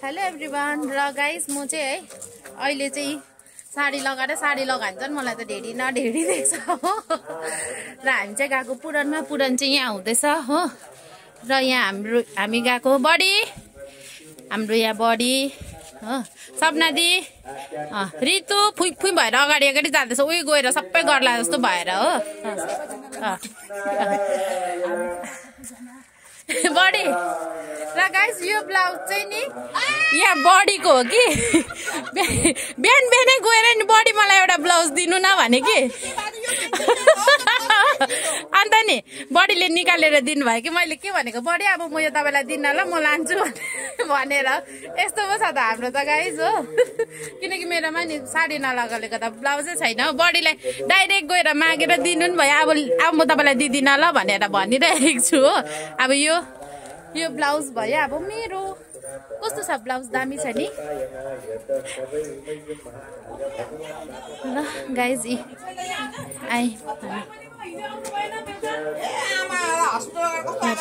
hello everyone र guys म चाहिँ है अहिले चाहिँ साडी लगाएर चाहिँ मलाई त ढेडी न ढेडी देख्छ हो र हामी चाहिँ गएको पुरानमा पुरान चाहिँ यहाँ हुँदैछ हो र यहाँ हामी गएको बडी हाम्रो यहाँ बडी हो सपना दी रितु फुइ फुइ भएर अगाडि जाँदैछ उही गएर सबै गर्ला जस्तो भएर हो बडी र गाइस यो ब्लाउज चाहिँ नि यहाँ बडीको हो कि बिहान बिहानै गएर नि बडी मलाई एउटा ब्लाउज दिनु न भने कि अन्त नि बडीले निकालेर दिनुभयो कि मैले के भनेको बडी अब म यो तपाईँलाई दिन्न ल म लान्छु भनेर यस्तो पो छ त हाम्रो त गाइस हो किनकि मेरोमा नि साडी नलगालेको त ब्लाउजै छैन बडीलाई डाइरेक्ट गएर मागेर दिनु नि भयो अब म तपाईँलाई दिदिनँ ल भनेर भनिरहेको छु हो अब यो ब्लाउज भयो अब मेरो कस्तो छ ब्लाउज दामी छ नि ल गाइज आइ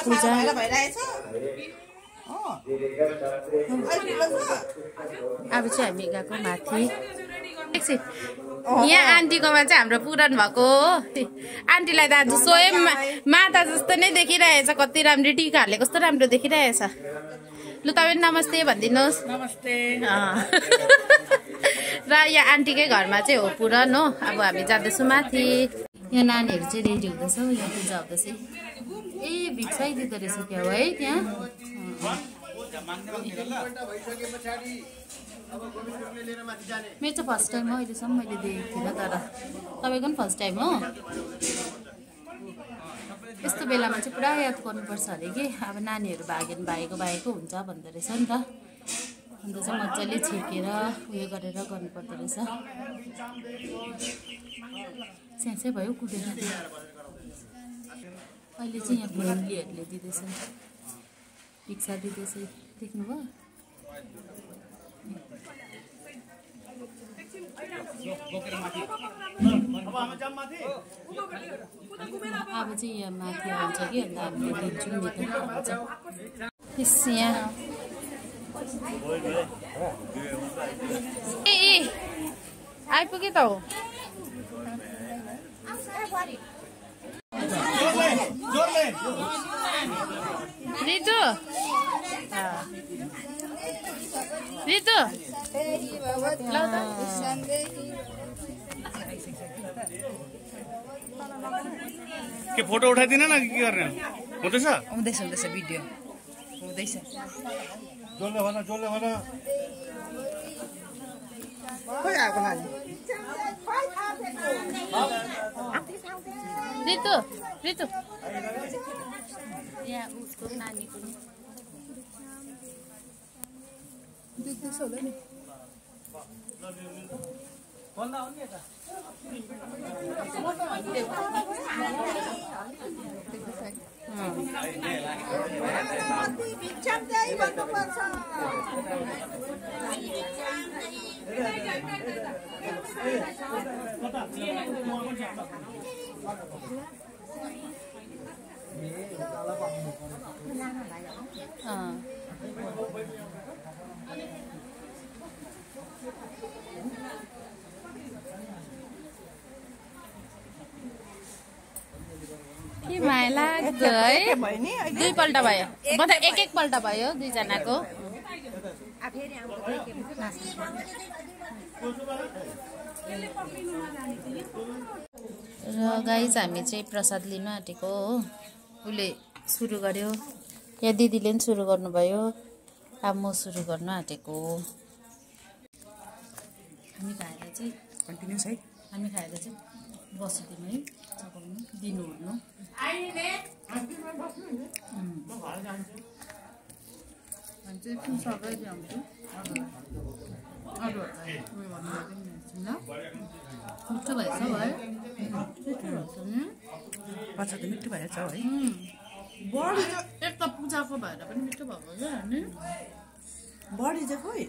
पूजा अब चाहिँ हामी गएको माथि यहाँ आन्टीकोमा चाहिँ हाम्रो पुरान भएको हो आन्टीलाई त आज स्वयं माता जस्तो नै देखिरहेछ कति राम्रो टिकाहरूले कस्तो राम्रो देखिरहेछ लु तपाईँ नमस्ते भनिदिनुहोस् नमस्ते र यहाँ आन्टीकै घरमा चाहिँ हो पुरान हो अब हामी जाँदैछौँ माथि यहाँ नानीहरू चाहिँ रेडी हुँदैछ यहाँ पूजा हुँदैछ ए भिक्षै दिँदो रहेछ क्या हो है त्यहाँ मेरो चाहिँ फर्स्ट टाइम हो अहिलेसम्म मैले देखेको थिइनँ तर तपाईँको पनि फर्स्ट टाइम हो यस्तो बेलामा चाहिँ पुरा याद गर्नुपर्छ अरे कि अब नानीहरू भागेको हुन्छ भन्दो रहेछ नि त अन्त चाहिँ मजाले छेकेर उयो गरेर गर्नुपर्दो रहेछ स्यासै भयो कुदेर अहिले चाहिँ यहाँ फ्यामिलीहरूले दिँदैछ भिक्षा दिँदैछ देख्नुभयो अब चाहिँ यहाँ माथि आउँछ कि अन्त हामीले दिन्छौँ नि त यहाँ ए आइपुग्यो त हो रितु रितु के फोटो उठाइदिन न के गर्ने हुँदैछ हुँदैछ भिडियो हुँदैछ जोले भन खोइ आएको नानी रितु यहाँ उसको नानीको नि देख्दैछ होला नि के माया लाग्दो है दुईपल्ट भयो मतलब एकपल्ट भयो दुईजनाको र गाइज हामी चाहिँ प्रसाद लिन आँटेको हो उसले सुरु गर्यो या दिदीले पनि सुरु गर्नुभयो अब म सुरु गर्न आँटेको हो हामी खाएर चाहिँ कन्टिन्युस है हामी खाएर चाहिँ बसिदिनु है चपाउनु दिनुहुनु सबै ल्याउँछु मिठो भएछ है पछा त मिठो भएछ है बडी एक त पूजाको भएर पनि मिठो भएको छ नि बडी चाहिँ खोइ